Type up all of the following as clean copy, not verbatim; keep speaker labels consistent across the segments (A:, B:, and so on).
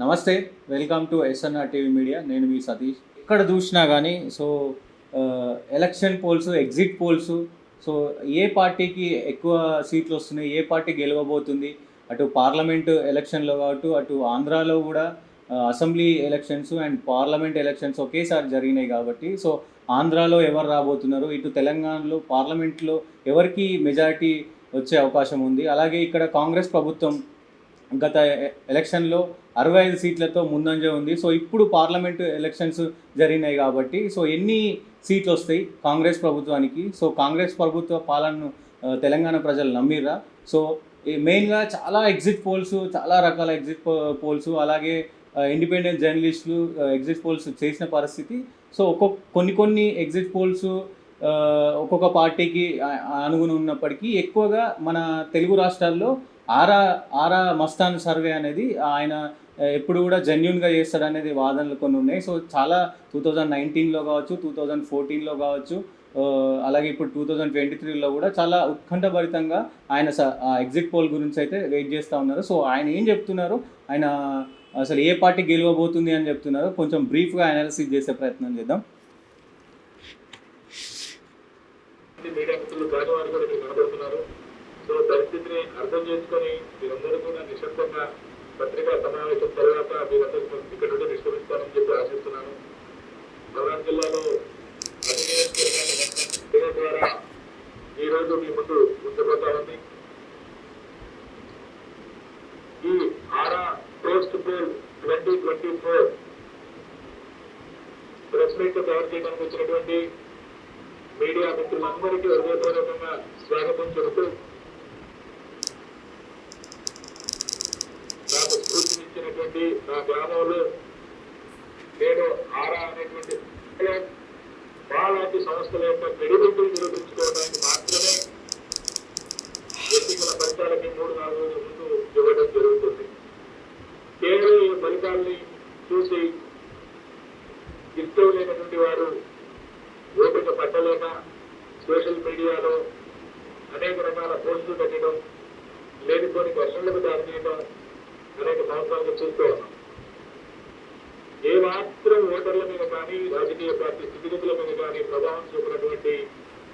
A: నమస్తే, welcome to SNR TV media. నేను మీ సతీష్. ఎక్కడ చూసినా కానీ election polls, exit polls, so ఏ పార్టీకి ఎక్కువ సీట్లు వస్తున్నాయి, ఏ పార్టీ గెలవబోతుంది, అటు పార్లమెంటు ఎలక్షన్లో కావచ్చు, అటు ఆంధ్రాలో కూడా assembly elections and parliament elections ఒకేసారి జరిగినాయి కాబట్టి సో ఆంధ్రాలో ఎవరు రాబోతున్నారు, ఇటు తెలంగాణలో పార్లమెంట్లో ఎవరికి మెజారిటీ వచ్చే అవకాశం ఉంది. అలాగే ఇక్కడ కాంగ్రెస్ ప్రభుత్వం గత ఎలక్షన్లో 65 సీట్లతో ముందంజ ఉంది. సో ఇప్పుడు పార్లమెంటు ఎలక్షన్స్ జరిగినాయి కాబట్టి సో ఎన్ని సీట్లు వస్తాయి కాంగ్రెస్ ప్రభుత్వానికి, సో కాంగ్రెస్ ప్రభుత్వ పాలనను తెలంగాణ ప్రజలు నమ్మిర్రా? సో మెయిన్గా చాలా ఎగ్జిట్ పోల్స్, చాలా రకాల ఎగ్జిట్ పోల్స్, అలాగే ఇండిపెండెంట్ జర్నలిస్టులు ఎగ్జిట్ పోల్స్ చేసిన పరిస్థితి. సో కొన్ని ఎగ్జిట్ పోల్స్ ఒక్కొక్క పార్టీకి అనుగుణం ఉన్నప్పటికీ ఎక్కువగా మన తెలుగు రాష్ట్రాల్లో ఆరా మస్తాన్ సర్వే అనేది ఆయన ఎప్పుడు కూడా జెన్యున్గా చేస్తాడనేది వాదనలు కొన్ని ఉన్నాయి. సో చాలా 2019లో కావచ్చు, 2014లో కావచ్చు, అలాగే ఇప్పుడు 2023లో కూడా చాలా ఉత్కంఠభరితంగా ఆయన ఎగ్జిట్ పోల్ గురించి అయితే వెయిట్ చేస్తూ ఉన్నారు. సో ఆయన ఏం చెప్తున్నారు, ఆయన అసలు ఏ పార్టీ గెలవబోతుంది అని చెప్తున్నారు, కొంచెం బ్రీఫ్గా అనాలిసిస్ చేసే ప్రయత్నం చేద్దాం.
B: సో పరిస్థితిని అర్థం చేసుకొని మీరందరూ కూడా నిశ్శబ్దంగా పత్రికా సమావేశం తర్వాత మీరందరూ ఇక్కడ నుండి నిష్క్రమిస్తారని చెప్పి ఆశిస్తున్నాను. వరంగల్ జిల్లాలో ద్వారా ఈరోజు మీ ముందు ఉంచబోతా ఉంది. ఈ Aara post poll 2024 press meet cover చేయడానికి వచ్చినటువంటి మీడియా మిత్రులందరికీ హృదయపూర్వకంగా స్వాగతం చెబుతూ నాకు స్ఫూర్తినిచ్చినటువంటి నా గ్రామంలో నేను ఆరా అనేటువంటి మాలాంటి సంస్థల యొక్క క్రెడిబిలిటీ నిరూపించుకోవడానికి మాత్రమే ఎన్నికల ఫలితాలకి 3-4 రోజుల ముందు ఇవ్వడం జరుగుతుంది. కేవలం ఈ ఫలితాలని చూసి ఇష్టం లేనటువంటి వారు ఓపిక పట్టలేక సోషల్ మీడియాలో అనేక రకాల పోస్టులు పెట్టడం, లేనిపోని ఘర్షణలకు దారితీయడం అనేక సంవత్సరాలుగా చూస్తూ ఉన్నాం. ఏ మాత్రం ఓటర్ల మీద కానీ రాజకీయ పార్టీ స్థితిగతుల మీద కానీ ప్రభావం చూపినటువంటి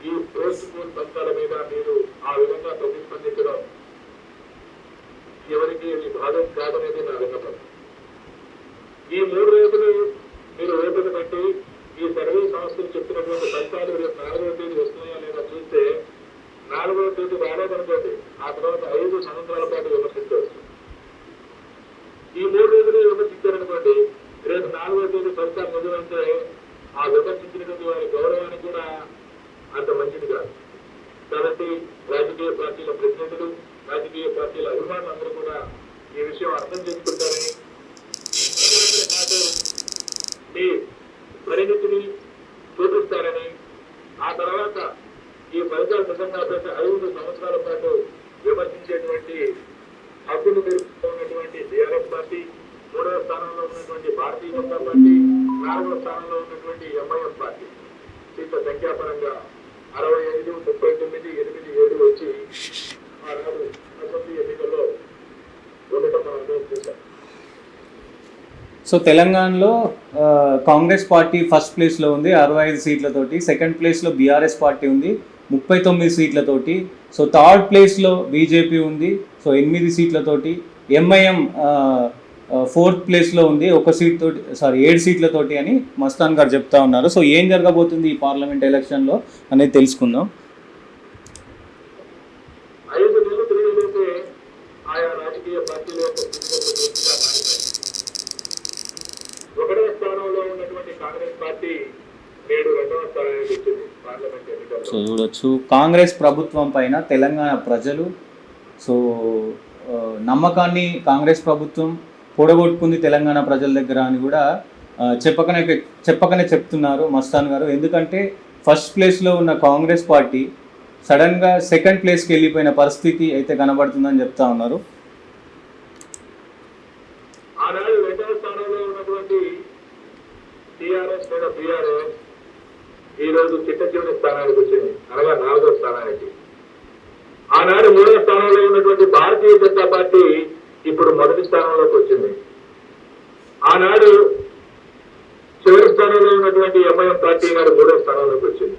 B: ఈ పోస్ట్ పోల్ ఫలితాల మీద మీరు ఆ విధంగా ప్రతిస్పందించడం ఎవరికి భాగం కాదనేది నా విన్నపం. ఈ 3 రోజులు మీరు ఓపిక పెట్టి ఈ సర్వే సంస్థలు చెప్తున్నటువంటి ఫలితాలు రేపు 4వ తేదీ వస్తున్నాయా లేదా చూస్తే 4వ తేదీ రాలేదనుకోండి, ఆ తర్వాత 5 సంవత్సరాల పాటు విమర్శించవచ్చు. ఈ 3 రోజులు విమర్శించారనుకోండి, రేపు 4వ తేదీ ఫలితాలు నిజమైతే ఆ విమర్శించినటువంటి వారి గౌరవానికి కూడా అంత మంచిది కాదు. కాబట్టి రాజకీయ పార్టీల ప్రతినిధులు, రాజకీయ పార్టీల అభిమానులందరూ కూడా ఈ విషయం అర్థం చేసుకుంటారని, పాటు మీ పరిణితిని చూపిస్తారని, ఆ తర్వాత ఈ ఫలితాలు నిజంగా 5 సంవత్సరాల పాటు విమర్శించేటువంటి హక్కులు పెరుగుతున్నటువంటి టీఆర్ఎస్ పార్టీ, 3వ స్థానంలో ఉన్నటువంటి భారతీయ జనతా పార్టీ, 4వ స్థానంలో ఉన్నటువంటి ఎంఐఎం పార్టీ సీట్ల సంఖ్యాపరంగా 65, 39, 8, 7 వచ్చి ఆనాడు అసెంబ్లీ ఎన్నికల్లో ఉండటం మనం అందరం చూసాం.
A: సో తెలంగాణలో కాంగ్రెస్ పార్టీ ఫస్ట్ ప్లేస్లో ఉంది 65 సీట్లతోటి, సెకండ్ ప్లేస్లో బీఆర్ఎస్ పార్టీ ఉంది 39 సీట్లతోటి, సో థర్డ్ ప్లేస్లో బీజేపీ ఉంది సో 8 సీట్లతోటి, ఎంఐఎం 4th ప్లేస్లో ఉంది 7 సీట్లతోటి అని మస్తాన్ గారు చెప్తా ఉన్నారు. సో ఏం జరగబోతుంది ఈ పార్లమెంట్ ఎలక్షన్లో అనేది తెలుసుకుందాం.
B: 5 నెలలు తిరిగితే ఆయా రాజకీయ పార్టీల యొక్క ఒకటవ స్థానంలో ఉన్నటువంటి కాంగ్రెస్ పార్టీ నేడు 2వ స్థానానికి వచ్చింది పార్లమెంట్ ఎన్నికల్లో.
A: సో చూడొచ్చు, కాంగ్రెస్ ప్రభుత్వం పైన తెలంగాణ ప్రజలు సో నమ్మకాన్ని కాంగ్రెస్ ప్రభుత్వం పొడగొట్టుకుంది తెలంగాణ ప్రజల దగ్గర అని కూడా చెప్పకనే చెప్తున్నారు మస్తాన్ గారు. ఎందుకంటే ఫస్ట్ ప్లేస్లో ఉన్న కాంగ్రెస్ పార్టీ సడన్గా సెకండ్ ప్లేస్కి వెళ్ళిపోయిన పరిస్థితి అయితే కనబడుతుందని చెప్తా ఉన్నారు.
B: ఆనాడు 2వ స్థానంలో ఉన్నటువంటి టీఆర్ఎస్ లేదా బీఆర్ఎస్ ఈరోజు చిట్ట స్థానానికి వచ్చింది, అనగా 4వ స్థానానికి. ఆనాడు 3వ స్థానంలో ఉన్నటువంటి భారతీయ జనతా పార్టీ ఇప్పుడు మొదటి స్థానంలోకి వచ్చింది. ఆనాడు చివరి స్థానంలో ఉన్నటువంటి ఎంఐఎం పార్టీ గారు 3వ స్థానంలోకి వచ్చింది.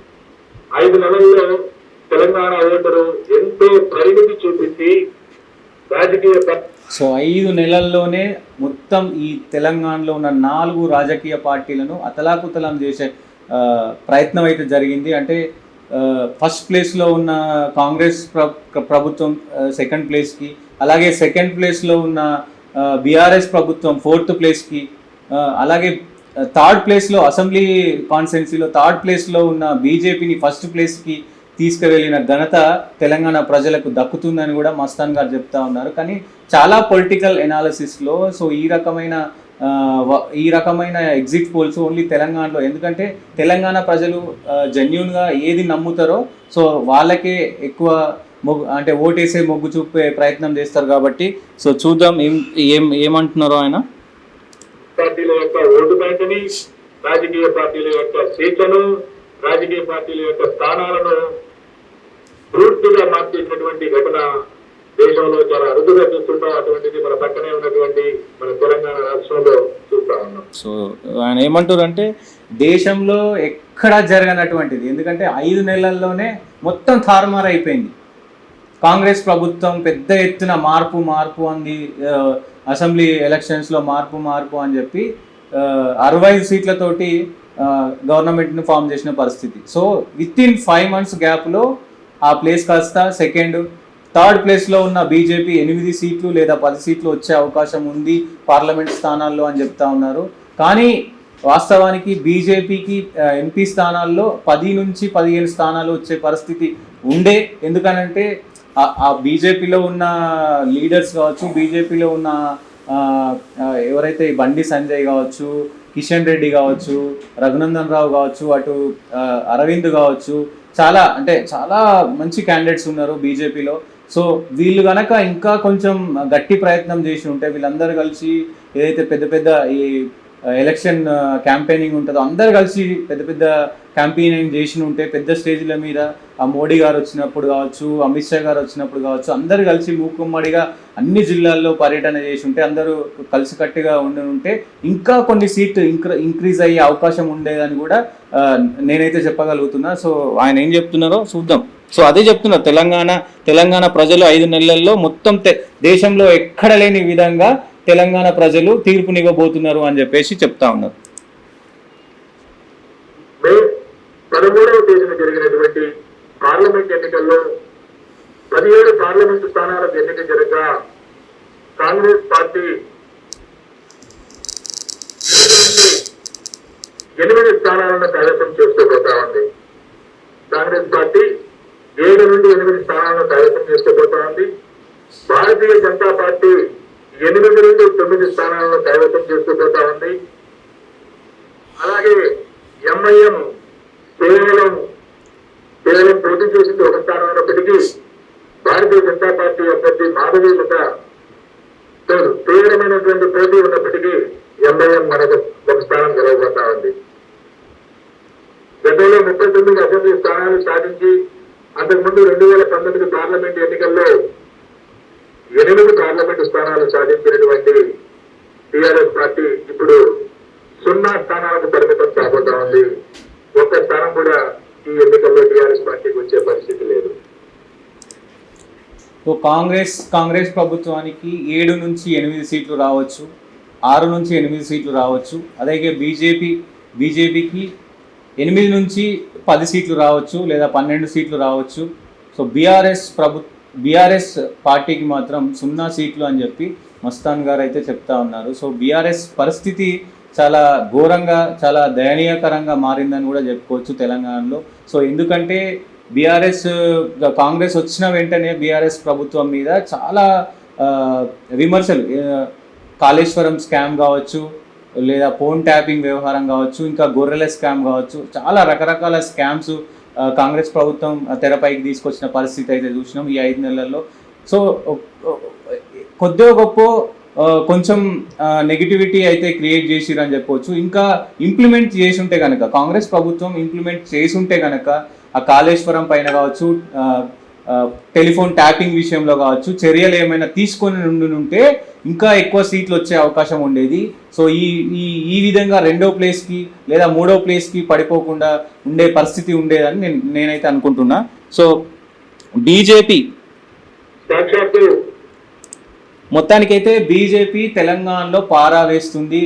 B: 5 నెలల్లో తెలంగాణ ఓటరు ఎంతో పరిమితి చూపించి రాజకీయ
A: సో 5 నెలల్లోనే మొత్తం ఈ తెలంగాణలో ఉన్న 4 రాజకీయ పార్టీలను అతలాకుతలం చేసే ప్రయత్నం అయితే జరిగింది. అంటే ఫస్ట్ ప్లేస్లో ఉన్న కాంగ్రెస్ ప్రభుత్వం సెకండ్ ప్లేస్కి, అలాగే సెకండ్ ప్లేస్లో ఉన్న బీఆర్ఎస్ ప్రభుత్వం 4th ప్లేస్కి, అలాగే థర్డ్ ప్లేస్లో అసెంబ్లీ కాన్స్టిట్యున్సీలో థర్డ్ ప్లేస్లో ఉన్న బీజేపీని ఫస్ట్ ప్లేస్కి తీసుకువెళ్ళిన ఘనత తెలంగాణ ప్రజలకు దక్కుతుందని కూడా మస్తాన్ గారు చెప్తా ఉన్నారు. కానీ చాలా పొలిటికల్ ఎనాలిసిస్లో సో ఈ రకమైన ఎగ్జిట్ పోల్స్ ఓన్లీ తెలంగాణలో, ఎందుకంటే తెలంగాణ ప్రజలు జెన్యూన్గా ఏది నమ్ముతారో సో వాళ్ళకే ఎక్కువ అంటే ఓటేసే మొగ్గు చూపే ప్రయత్నం చేస్తారు కాబట్టి సో చూద్దాం ఏమంటున్నారో ఆయన.
B: పార్టీల యొక్క ఓటు బ్యాంకుని, రాజకీయ పార్టీల యొక్క సీట్లను, రాజకీయ పార్టీల యొక్క స్థానాలను పూర్తిగా మార్చేసినటువంటి ఘటన దేశంలో చాలా అరుదుగా చూస్తుంటాం. అటువంటిది మన పక్కనే ఉన్నటువంటి మన తెలంగాణ రాష్ట్రంలో చూస్తా ఉన్నాం.
A: సో ఆయన ఏమంటారు అంటే దేశంలో ఎక్కడా జరగనటువంటిది, ఎందుకంటే 5 నెలల్లోనే మొత్తం తారుమారు అయిపోయింది. కాంగ్రెస్ ప్రభుత్వం పెద్ద ఎత్తున మార్పు అంది, అసెంబ్లీ ఎలక్షన్స్లో మార్పు అని చెప్పి 65 సీట్లతోటి గవర్నమెంట్ను ఫామ్ చేసిన పరిస్థితి. సో విత్ ఇన్ 5 months గ్యాప్లో ఆ ప్లేస్ కాస్త సెకండ్, థర్డ్ ప్లేస్లో ఉన్న బీజేపీ 8 సీట్లు లేదా 10 సీట్లు వచ్చే అవకాశం ఉంది పార్లమెంట్ స్థానాల్లో అని చెప్తా ఉన్నారు. కానీ వాస్తవానికి బీజేపీకి ఎంపీ స్థానాల్లో 10 నుంచి 15 స్థానాలు వచ్చే పరిస్థితి ఉండే. ఎందుకనంటే ఆ బీజేపీలో ఉన్న లీడర్స్ కావచ్చు, బీజేపీలో ఉన్న ఎవరైతే బండి సంజయ్ కావచ్చు, కిషన్ రెడ్డి కావచ్చు, రఘునందన్ రావు కావచ్చు, అటు అరవింద్ కావచ్చు, చాలా మంచి క్యాండిడేట్స్ ఉన్నారు బీజేపీలో. సో వీళ్ళు కనుక ఇంకా కొంచెం గట్టి ప్రయత్నం చేసి ఉంటే, వీళ్ళందరూ కలిసి ఏదైతే పెద్ద ఈ ఎలక్షన్ క్యాంపెయినింగ్ ఉంటుందో అందరు కలిసి పెద్ద క్యాంపెయినింగ్ చేసి ఉంటే, పెద్ద స్టేజ్ల మీద ఆ మోడీ గారు వచ్చినప్పుడు కావచ్చు, అమిత్ షా గారు వచ్చినప్పుడు కావచ్చు, అందరు కలిసి మూకుమ్మడిగా అన్ని జిల్లాల్లో పర్యటన చేసి ఉంటే, అందరూ కలిసికట్టుగా ఉంటే ఇంకా కొన్ని సీట్లు ఇంక్రీజ్ అయ్యే అవకాశం ఉండేదని కూడా నేనైతే చెప్పగలుగుతున్నా. సో ఆయన ఏం చెప్తున్నారో చూద్దాం. సో అదే చెప్తున్నారు, తెలంగాణ ప్రజలు 5 నెలల్లో మొత్తం దేశంలో ఎక్కడ లేని విధంగా తెలంగాణ ప్రజలు తీర్పునివ్వబోతున్నారు అని చెప్పేసి చెప్తా ఉన్నారు.
B: మే 13వ తేదీన జరిగినటువంటి పార్లమెంట్ ఎన్నికల్లో 17 పార్లమెంటు స్థానాలకు ఎన్నిక జరగగా కాంగ్రెస్ పార్టీ 8 స్థానాలను కైవసం చేసుకోబోతా ఉంది. కాంగ్రెస్ పార్టీ 7 నుండి 8 స్థానాలను కైవసం చేసుకోబోతా ఉంది. భారతీయ జనతా పార్టీ 8 నుండి 9 స్థానాలను కైవసం చేసుకోబోతా ఉంది. అలాగే ఎంఐఎం కేవలం పోటీ చేసింది 1 స్థానం ఉన్నప్పటికీ భారతీయ జనతా పార్టీ అభ్యర్థి మాధవీలత తీవ్రమైనటువంటి పోటీ ఉన్నప్పటికీ ఎంఐఎం మనకు 1 స్థానం గెలవబోతా ఉంది. గతంలో 39 అసెంబ్లీ స్థానాలు సాధించి అంతకుముందు 2019 పార్లమెంట్ ఎన్నికల్లో 8 పార్లమెంటు స్థానాలు సాధించినటువంటి టీఆర్ఎస్ పార్టీ ఇప్పుడు 0 స్థానాలకు పరిమితం కాబోతా ఉంది. 1 స్థానం కూడా ఈ ఎన్నికల్లో టీఆర్ఎస్ పార్టీకి వచ్చే పరిస్థితి లేదు.
A: సో కాంగ్రెస్ ప్రభుత్వానికి 7 నుంచి 8 సీట్లు రావచ్చు, 6 నుంచి 8 సీట్లు రావచ్చు. అలాగే బీజేపీకి 8 నుంచి 10 సీట్లు రావచ్చు లేదా 12 సీట్లు రావచ్చు. సో బీఆర్ఎస్ పార్టీకి మాత్రం 0 సీట్లు అని చెప్పి మస్తాన్ గారు అయితే చెప్తా ఉన్నారు. సో బీఆర్ఎస్ పరిస్థితి చాలా ఘోరంగా, చాలా దయనీయకరంగా మారిందని కూడా చెప్పుకోవచ్చు తెలంగాణలో. సో ఎందుకంటే కాంగ్రెస్ వచ్చిన వెంటనే బీఆర్ఎస్ ప్రభుత్వం మీద చాలా విమర్శలు, కాళేశ్వరం స్కామ్ కావచ్చు, లేదా ఫోన్ ట్యాపింగ్ వ్యవహారం కావచ్చు, ఇంకా గొర్రెల స్కామ్ కావచ్చు, చాలా రకరకాల స్కామ్స్ కాంగ్రెస్ ప్రభుత్వం తెరపైకి తీసుకొచ్చిన పరిస్థితి అయితే చూసినాం ఈ 5 నెలల్లో. సో కొద్దిగా గొప్ప కొంచెం నెగిటివిటీ అయితే క్రియేట్ చేసిరని చెప్పవచ్చు. ఇంకా ఇంప్లిమెంట్ చేసి ఉంటే కనుక, కాంగ్రెస్ ప్రభుత్వం ఇంప్లిమెంట్ చేసి ఉంటే కనుక ఆ కాళేశ్వరం పైన కావచ్చు, టెలిఫోన్ ట్యాపింగ్ విషయంలో కావచ్చు చర్యలు ఏమైనా తీసుకొని ఉంటే ఇంకా ఎక్కువ సీట్లు వచ్చే అవకాశం ఉండేది. సో ఈ ఈ ఈ విధంగా రెండో ప్లేస్కి లేదా మూడో ప్లేస్కి పడిపోకుండా ఉండే పరిస్థితి ఉండేదని నేనైతే అనుకుంటున్నా. సో బీజేపీ మొత్తానికైతే బీజేపీ తెలంగాణలో పారా వేస్తుంది.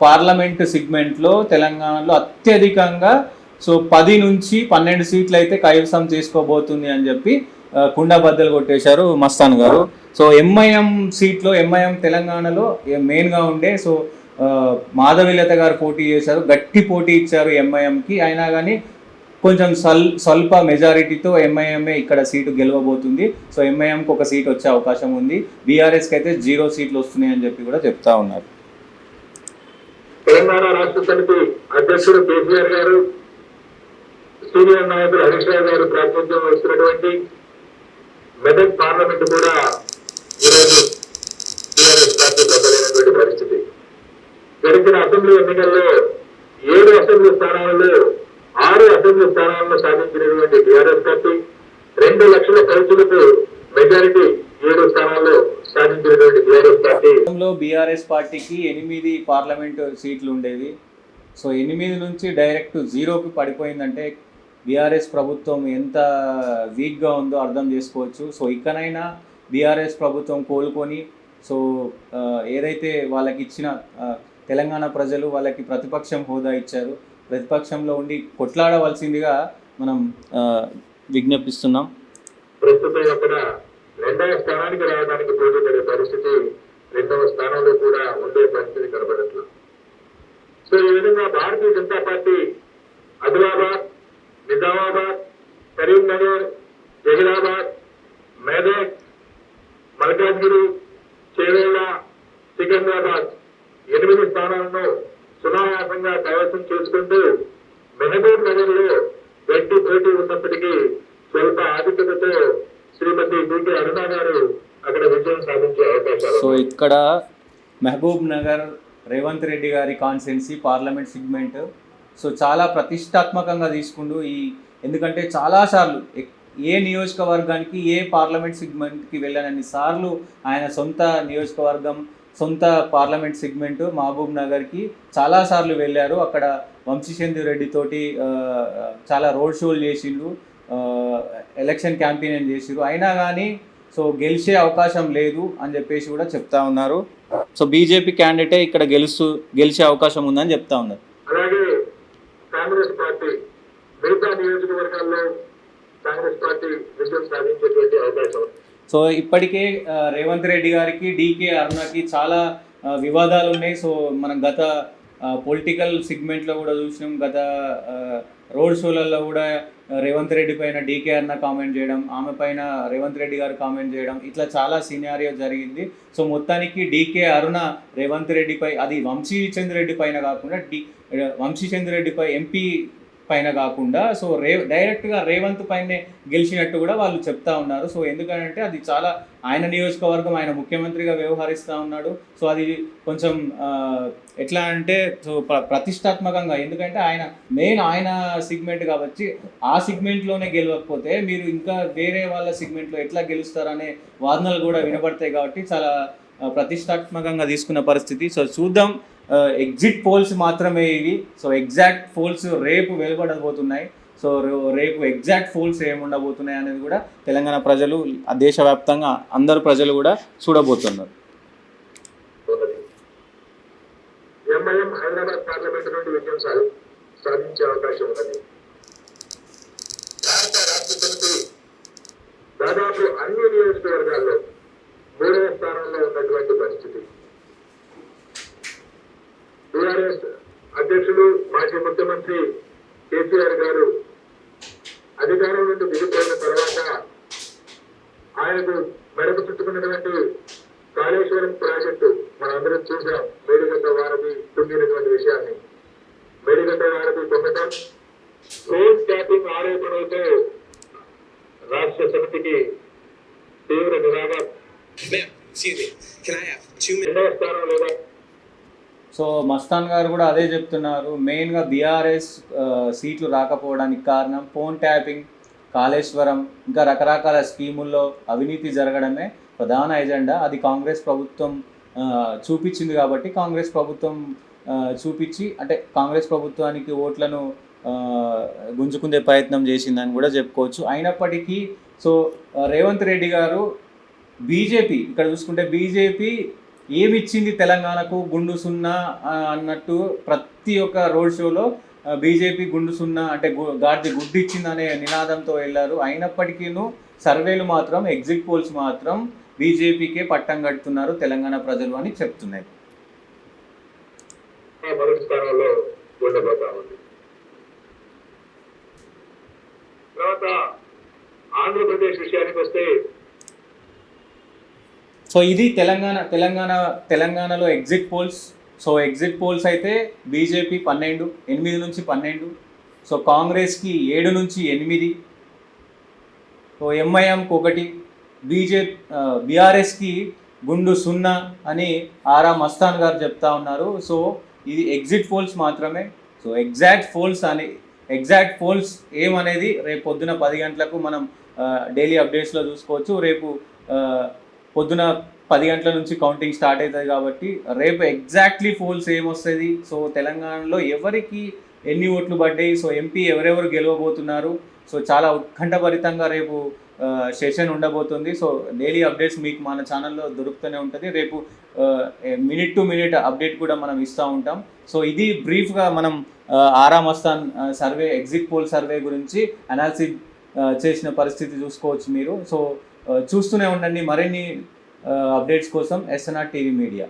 A: పార్లమెంట్ సెగ్మెంట్లో తెలంగాణలో అత్యధికంగా సో 10 నుంచి 12 సీట్లు అయితే కైవసం చేసుకోబోతుంది అని చెప్పి కుండ బద్దలు కొట్టేశారు మస్తాన్ గారు. సో ఎంఐఎం సీట్లో ఎంఐఎం తెలంగాణలో మెయిన్గా ఉండే సో మాధవిలత గారు పోటీ చేశారు, గట్టి పోటీ ఇచ్చారు ఎంఐఎంకి. అయినా కానీ కొంచెం స్వల్ప మెజారిటీతో ఎంఐఎంఏ ఇక్కడ సీటు గెలవబోతుంది. సో ఎంఐఎంకి ఒక సీట్ వచ్చే అవకాశం ఉంది. బీఆర్ఎస్కి అయితే 0 సీట్లు వస్తున్నాయి అని చెప్పి కూడా చెప్తా ఉన్నారు.
B: తెలంగాణ రాష్ట్ర సమితి అధ్యక్షుడు కేసీఆర్ గారు, సీనియర్ నాయకులు హరీష్ రావు గారు ప్రాతినిధ్యం వహిస్తున్నటువంటి మెదక్ పార్లమెంట్ కూడా ఈరోజు టీఆర్ఎస్ పార్టీ దెబ్బలైనటువంటి పరిస్థితి. జరిగిన అసెంబ్లీ ఎన్నికల్లో 7 అసెంబ్లీ స్థానాలలో 6 అసెంబ్లీ స్థానాలను సాధించినటువంటి టీఆర్ఎస్ పార్టీ 2 లక్షల ఖర్చులకు మెజారిటీ 7 స్థానాల్లో సాధించినటువంటి టీఆర్ఎస్ పార్టీ.
A: బీఆర్ఎస్ పార్టీకి 8 పార్లమెంటు సీట్లు ఉండేవి. సో 8 నుంచి డైరెక్ట్ 0కి పడిపోయిందంటే బీఆర్ఎస్ ప్రభుత్వం ఎంత వీక్గా ఉందో అర్థం చేసుకోవచ్చు. సో ఇకనైనా బీఆర్ఎస్ ప్రభుత్వం కోలుకొని సో ఏదైతే వాళ్ళకి ఇచ్చిన తెలంగాణ ప్రజలు వాళ్ళకి ప్రతిపక్షం హోదా ఇచ్చారు, ప్రతిపక్షంలో ఉండి కొట్లాడవలసిందిగా మనం విజ్ఞప్తిస్తున్నాం.
B: ప్రస్తుతం అక్కడ 2వ స్థానానికి రావడానికి పోటీ పడే పరిస్థితి, 2వ స్థానంలో కూడా ఉండే పరిస్థితి కనబడట్లేదు. సో ఈ విధంగా భారతీయ జనతా పార్టీ ఆదిలాబాద్, నిజామాబాద్, కరీంనగర్, జహీరాబాద్, మెదక్, మల్కాజ్గిరి, చేవేళ్ల, సికింద్రాబాద్ 8 స్థానాలను సునాయాసంగా కైవసం చేసుకుంటూ మహబూబ్ నగర్ లో గట్టి పోటీ ఉన్నప్పటికీ స్వల్ప ఆధిక్యతతో శ్రీమతి డికే అరుణ గారు అక్కడ విజయం సాధించే అవకాశాలు.
A: సో ఇక్కడ మహబూబ్ నగర్ రేవంత్ రెడ్డి గారి కాన్స్టిట్యున్సీ పార్లమెంట్ సెగ్మెంట్ సో చాలా ప్రతిష్టాత్మకంగా తీసుకుంటూ ఎందుకంటే చాలాసార్లు ఏ నియోజకవర్గానికి ఏ పార్లమెంట్ సెగ్మెంట్కి వెళ్ళనన్ని సార్లు ఆయన సొంత నియోజకవర్గం సొంత పార్లమెంట్ సెగ్మెంట్ మహబూబ్ నగర్కి చాలాసార్లు వెళ్ళారు. అక్కడ వంశీచంద్ర రెడ్డి తోటి చాలా రోడ్ షోలు చేసిండ్రు, ఎలక్షన్ క్యాంపెయిన్ చేసిరు. అయినా కానీ సో గెలిచే అవకాశం లేదు అని చెప్పేసి కూడా చెప్తా ఉన్నారు. సో బీజేపీ క్యాండిడేటే ఇక్కడ గెలిచే అవకాశం ఉందని చెప్తా ఉన్నారు.
B: అలాగే కాంగ్రెస్ పార్టీ మిగతా నియోజకవర్గాల్లో కాంగ్రెస్ పార్టీ విజయం సాధించేటువంటి అవకాశం.
A: సో ఇప్పటికే రేవంత్ రెడ్డి గారికి డికే అరుణకి చాలా వివాదాలు ఉన్నాయి. సో మనం గత పొలిటికల్ సెగ్మెంట్లో కూడా చూసినాం, గత రోడ్ షోలలో కూడా రేవంత్ రెడ్డి పైన డికే అరుణ కామెంట్ చేయడం, ఆమె పైన రేవంత్ రెడ్డి గారు కామెంట్ చేయడం, ఇట్లా చాలా సినారియో జరిగింది. సో మొత్తానికి డికే అరుణ రేవంత్ రెడ్డిపై, అది వంశీచంద్ర రెడ్డి పైన కాకుండా వంశీచంద్ర రెడ్డిపై ఎంపీ పైన కాకుండా సో డైరెక్ట్గా రేవంత్ పైనే గెలిచినట్టు కూడా వాళ్ళు చెప్తా ఉన్నారు. సో ఎందుకంటే అది చాలా ఆయన నియోజకవర్గం, ఆయన ముఖ్యమంత్రిగా వ్యవహరిస్తూ ఉన్నాడు. సో అది కొంచెం ఎట్లా అంటే సో ప్రతిష్టాత్మకంగా, ఎందుకంటే ఆయన సెగ్మెంట్ కాబట్టి ఆ సెగ్మెంట్లోనే గెలవకపోతే మీరు ఇంకా వేరే వాళ్ళ సెగ్మెంట్లో ఎట్లా గెలుస్తారనే వాదనలు కూడా వినబడతాయి. కాబట్టి చాలా ప్రతిష్టాత్మకంగా తీసుకున్న పరిస్థితి. సో చూద్దాం, ఎగ్జిట్ పోల్స్ మాత్రమే ఇవి. సో ఎగ్జాక్ట్ పోల్స్ రేపు వెలువడబోతున్నాయి. సో రేపు ఎగ్జాక్ట్ పోల్స్ ఏముండబోతున్నాయి అనేది కూడా తెలంగాణ ప్రజలు, దేశవ్యాప్తంగా అందరు ప్రజలు కూడా చూడబోతున్నారు.
B: ఎంఐఎం హైదరాబాద్ పార్లమెంట్ నుండి విజయం సాధించే అవకాశం ఉన్నది. భారత రాష్ట్ర సమితి దాదాపు అన్ని నియోజకవర్గాల్లో 3వ స్థానంలో ఉన్నటువంటి పరిస్థితి. టీఆర్ఎస్ అధ్యక్షుడు మాజీ ముఖ్యమంత్రి కేసీఆర్ గారు అధికారం నుండి దిగిపోయిన తర్వాత ఆయనకు మెడకు చుట్టుకున్నటువంటి కాళేశ్వరం ప్రాజెక్టు మనందరం చూసాం. మేడిగడ్డ వారధి తుంగినటువంటి విషయాన్ని, మేడిగడ్డ వారధి పొందడం, ఫోన్ ట్యాపింగ్ ఆరోపణలతో రాష్ట్ర సమితికి తీవ్ర నిరాశ. 2వ స్థానం లేదా.
A: సో మస్తాన్ గారు కూడా అదే చెప్తున్నారు. మెయిన్గా బీఆర్ఎస్ సీట్లు రాకపోవడానికి కారణం ఫోన్ ట్యాపింగ్ కాళేశ్వరం ఇంకా రకరకాల స్కీముల్లో అవినీతి జరగడమే ప్రధాన ఎజెండా. అది కాంగ్రెస్ ప్రభుత్వం చూపించింది కాబట్టి కాంగ్రెస్ ప్రభుత్వం చూపించి అంటే కాంగ్రెస్ ప్రభుత్వానికి ఓట్లను గుంజుకునే ప్రయత్నం చేసిందని కూడా చెప్పుకోవచ్చు. అయినప్పటికీ రేవంత్ రెడ్డి గారు బీజేపీ ఇక్కడ చూసుకుంటే బీజేపీ ఏమిచ్చింది తెలంగాణకు గుండు సున్నా అన్నట్టు ప్రతి ఒక్క రోడ్ షోలో బీజేపీ గుండు సున్నా అంటే గాడిది గుడ్డు ఇచ్చిందనే నినాదంతో వెళ్ళారు. అయినప్పటికీను సర్వేలు మాత్రం ఎగ్జిట్ పోల్స్ మాత్రం బీజేపీకే పట్టం కడుతున్నారు తెలంగాణ ప్రజలు అని చెప్తున్నాయి.
B: మొదటి స్థానంలో ఉండబోతా ఉంది. తర్వాత ఆంధ్రప్రదేశ్ విషయానికి వస్తే
A: ఇది తెలంగాణలో ఎగ్జిట్ పోల్స్. ఎగ్జిట్ పోల్స్ అయితే బీజేపీ 12, 8 నుంచి 12. కాంగ్రెస్కి 7 నుంచి 8. ఎంఐఎంకి 1, బీఆర్ఎస్కి గుండు 0 అని ఆరా మస్తాన్ గారు చెప్తా ఉన్నారు. ఇది ఎగ్జిట్ పోల్స్ మాత్రమే. ఎగ్జాక్ట్ పోల్స్ ఏమనేది రేపు పొద్దున 10 గంటలకు మనం డైలీ అప్డేట్స్లో చూసుకోవచ్చు. రేపు పొద్దున 10 గంటల నుంచి కౌంటింగ్ స్టార్ట్ అవుతుంది కాబట్టి రేపు ఎగ్జాక్ట్లీ పోల్స్ ఏమొస్తుంది, తెలంగాణలో ఎవరికి ఎన్ని ఓట్లు పడ్డాయి, ఎంపీ ఎవరెవరు గెలవబోతున్నారు, చాలా ఉత్కంఠభరితంగా రేపు సెషన్ ఉండబోతుంది. డైలీ అప్డేట్స్ మీకు మన ఛానల్లో దొరుకుతూనే ఉంటుంది. రేపు మినిట్ టు మినిట్ అప్డేట్ కూడా మనం ఇస్తూ ఉంటాం. ఇది బ్రీఫ్గా మనం Aara Mastan survey exit poll survey గురించి అనాలిసిస్ చేసిన పరిస్థితి చూసుకోవచ్చు మీరు. చూస్తూనే ఉండండి మరిన్ని అప్డేట్స్ కోసం SNR టీవీ మీడియా.